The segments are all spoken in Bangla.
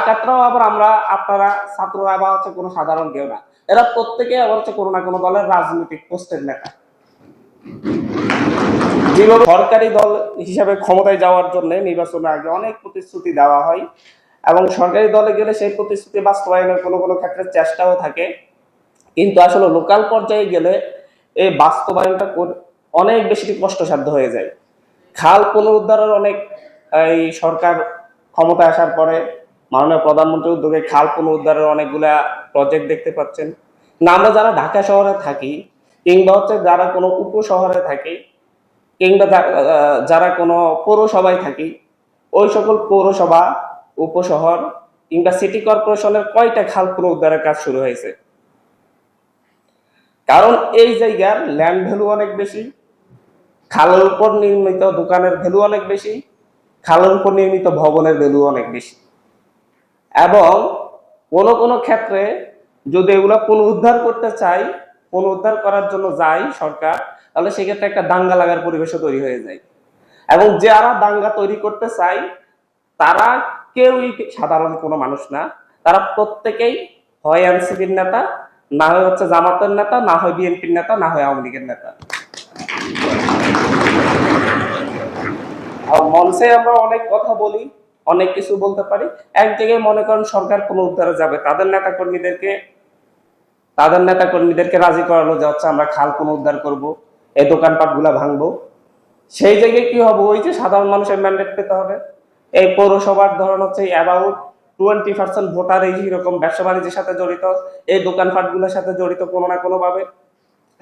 ডাকাতরাও আবার আপনারা ছাত্ররা বা হচ্ছে কোনো সাধারণ কেউ না, এরা প্রত্যেকে আবার হচ্ছে কোনো না কোনো দলের রাজনৈতিক পোস্টের নেতা। যেভাবে সরকারি দল হিসাবে ক্ষমতায় যাওয়ার জন্য নির্বাচনের আগে অনেক প্রতিশ্রুতি দেওয়া হয় এবং সরকারি দলে গেলে সেই প্রতিশ্রুতি বাস্তবায়নের কোনো কোনো ক্ষেত্রে চেষ্টাও থাকে, কিন্তু আসলে লোকাল পর্যায়ে গেলে এই বাস্তবায়নটা অনেক বেশি কষ্টসাধ্য হয়ে যায়। খাল পুনরুদ্ধারের অনেক এই সরকার ক্ষমতায় আসার পরে মাননীয় প্রধানমন্ত্রীর উদ্যোগে খাল পুনরুদ্ধারের অনেকগুলা প্রজেক্ট দেখতে পাচ্ছেন। না আমরা যারা ঢাকা শহরে থাকি কিংবা হচ্ছে যারা কোনো উপশহরে থাকি কিংবা যারা কোনো পৌরসভায় থাকি, ওই সকল পৌরসভা, উপশহর কিংবা সিটি কর্পোরেশনের কয়টা খাল পুনরুদ্ধারের কাজ শুরু হয়েছে? কারণ এই জায়গার ল্যান্ড ভ্যালু অনেক বেশি, খালের উপর নির্মিত দোকানের ভ্যালু অনেক বেশি, খালের উপর নির্মিত ভবনের ভ্যালু অনেক বেশি, এবং কোনো কোনো ক্ষেত্রে যদি এগুলো পুনরুদ্ধার করতে চাই, পুনরুদ্ধার করার জন্য যায় সরকার, তাহলে সেক্ষেত্রে একটা দাঙ্গা লাগার পরিবেশও তৈরি হয়ে যায়। এবং যারা দাঙ্গা তৈরি করতে চায় তারা কেউই সাধারণ কোনো মানুষ না, তারা প্রত্যেকেই হয় এনসিপির নেতা, না হয় হচ্ছে জামাতের নেতা, না হয় বিএনপির নেতা, না হয় আওয়ামী লীগের নেতা। মঞ্চে আমরা অনেক কথা বলি, অনেক কিছু বলতে পারি, এক জায়গায় মনে করেন সরকার পুনরুদ্ধারে যাবে, তাদের নেতা কর্মীদেরকে রাজি করানো যাচ্ছে আমরা খাল পুনরুদ্ধার করব, এই দোকানপাট গুলা ভাঙবো। সেই জায়গায় কি হবে, ওই যে সাধারণ মানুষের ম্যান্ডেট পেতে হবে। এই পৌরসভার ধরন হচ্ছে অ্যাবাউট 20% ভোটার এইরকম ব্যবসা বাণিজ্যের সাথে জড়িত, এই দোকানপাট গুলোর সাথে জড়িত কোনো না কোনো ভাবে।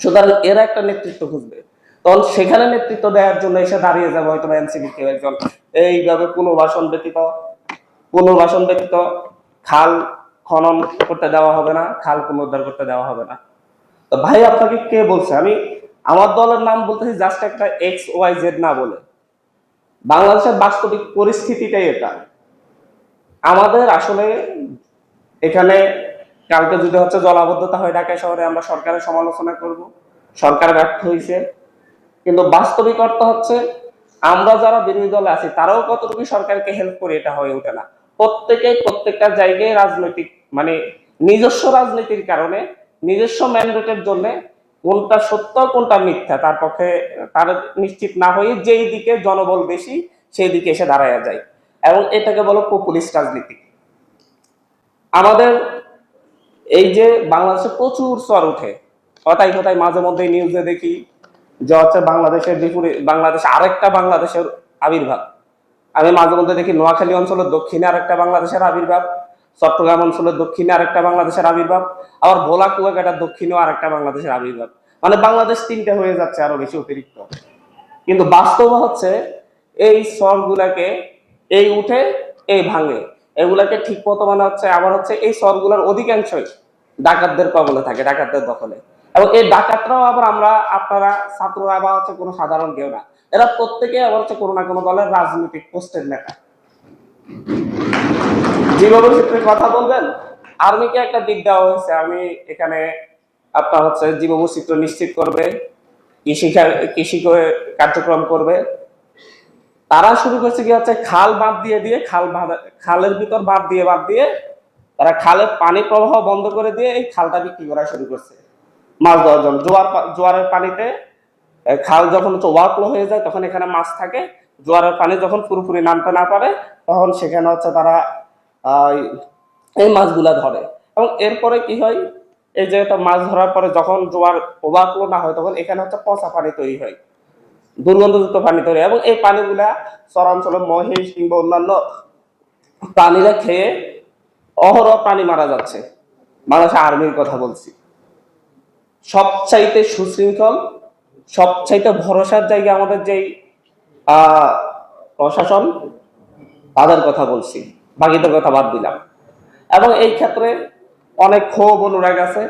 সুতরাং এরা একটা নেতৃত্ব খুঁজবে, তখন সেখানে নেতৃত্ব দেওয়ার জন্য এসে দাঁড়িয়ে যাবে হয়তো এনসিপি কেউ একজন, এইভাবে পুনর্বাসন ব্যতীত খাল খনন করতে দেওয়া হবে না, খাল পুনরুদ্ধার করতে দেওয়া হবে না। তো ভাই আপনাকে কে বলছে? আমি আমার দলের নাম বলতেছি জাস্ট একটা XYZ না বলে, বাংলাদেশের বাস্তবিক পরিস্থিতিটাই এটা। আমাদের আসলে এখানে কালকে যদি হচ্ছে জলাবদ্ধতা হয় ঢাকা শহরে, আমরা সরকারের সমালোচনা করব, সরকার ব্যর্থ হয়েছে, কিন্তু বাস্তবিক অর্থ হচ্ছে আমরা যারা বিরোধী দলে আছি তারাও কতটুকু সরকারকে হেল্প করে এটা হয়ে ওঠে না। প্রত্যেকটা জায়গায় রাজনৈতিক মানে নিজস্ব রাজনীতির কারণে, নিজস্ব ম্যান্ডেটের জন্য কোনটা সত্য কোনটা মিথ্যা তার পক্ষে তার নিশ্চিত না হয়ে যেই দিকে জনবল বেশি সেই দিকে এসে দাঁড়ায় যায়, এবং এটাকে বলো পপুলিস্ট রাজনীতি। আমাদের এই যে বাংলাদেশে প্রচুর চর উঠে, কথায় কথায় মাঝে মধ্যে নিউজে দেখি যে হচ্ছে বাংলাদেশ আরেকটা বাংলাদেশের আবির্ভাব। আমি মাঝে মধ্যে দেখি নোয়াখালী অঞ্চলের দক্ষিণে আরেকটা বাংলাদেশের আবির্ভাব, চট্টগ্রাম অঞ্চলের দক্ষিণে আরেকটা বাংলাদেশের আবির্ভাব, আবার ভোলা কুয়াকাটার দক্ষিণেও আরেকটা বাংলাদেশের আবির্ভাব। মানে বাংলাদেশ তিনটা হয়ে যাচ্ছে আরো বেশি অতিরিক্ত। কিন্তু বাস্তব হচ্ছে এই স্তরগুলাকে এই উঠে এই ভাঙে, এগুলাকে ঠিক মতো মানে হচ্ছে আবার হচ্ছে এই স্তরগুলোর অধিকাংশই ডাকাতদের কবলে থাকে, ডাকাতদের দখলে। এবং এই ডাকাতরাও আবার আপনারা ছাত্ররা বা হচ্ছে কোনো সাধারণ কেউ না, এরা প্রত্যেকে আবার হচ্ছে কোনো না কোনো দলের রাজনৈতিক পোস্টের নেতা। যেভাবে ক্ষেত্রে কথা বলবেন, আর্মিকে একটা দিক দেওয়া হয়েছে, আর্মি এখানে আপনার হচ্ছে জীববৈচিত্র্য নিশ্চিত করবে, কৃষি কার্যক্রম করবে। তারা শুরু করছে কি হচ্ছে খাল বাঁধ দিয়ে খালের ভিতর বাঁধ দিয়ে তারা খালের পানি প্রবাহ বন্ধ করে দিয়ে এই খালটা বিক্রি করা শুরু করছে মাছ ধরার জন্য। জোয়ারের পানিতে খাল যখন হচ্ছে ওভারফ্লো হয়ে যায় তখন এখানে মাছ থাকে, জোয়ারের পানি যখন পুরোপুরি নামতে না পারে তখন সেখানে হচ্ছে তারা এই মাছগুলা ধরে। এবং এরপরে কি হয়, এই যে মাছ ধরার পরে যখন জোয়ার ওভারফ্লো না হয় তখন এখানে হচ্ছে পচা পানি তৈরি হয়, দুর্গন্ধযুক্ত পানি তৈরি, এবং এই পানিগুলা চরাঞ্চলে মহিষ কিংবা অন্যান্য প্রাণীরা খেয়ে অহরহ প্রাণী মারা যাচ্ছে। বাংলাদেশ আর্মির কথা বলছি, সবচাইতে সুশৃঙ্খল, সবচাইতে ভরসার জায়গা আমাদের যেই প্রশাসন, তাদের কথা বলছি, বাকিদের কথা বাদ দিলাম। এবং এই ক্ষেত্রে অনেক ক্ষোভ অনুরাগ আছে।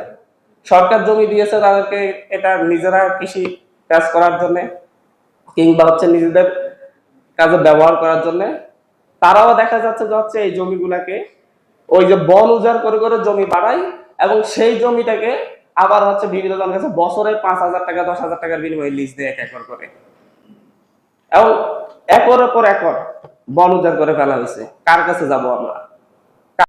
সরকার জমি দিয়েছে তাদেরকে এটা নিজেরা কৃষি কাজ করার জন্য কিংবা হচ্ছে নিজেদের কাজে ব্যবহার করার জন্য, তারাও দেখা যাচ্ছে যে হচ্ছে এই জমিগুলাকে ওই যে বন উজাড় করে করে জমি বাড়ায়, এবং সেই জমিটাকে আবার হচ্ছে বিভিন্ন জনের কাছে বছরে 5,000 টাকা 10,000 টাকার বিনিময়ে লিজ দেয় 1 একর করে, এবং একরের পর একর বন উজাড় করে ফেলা হয়েছে। কার কাছে যাব আমরা?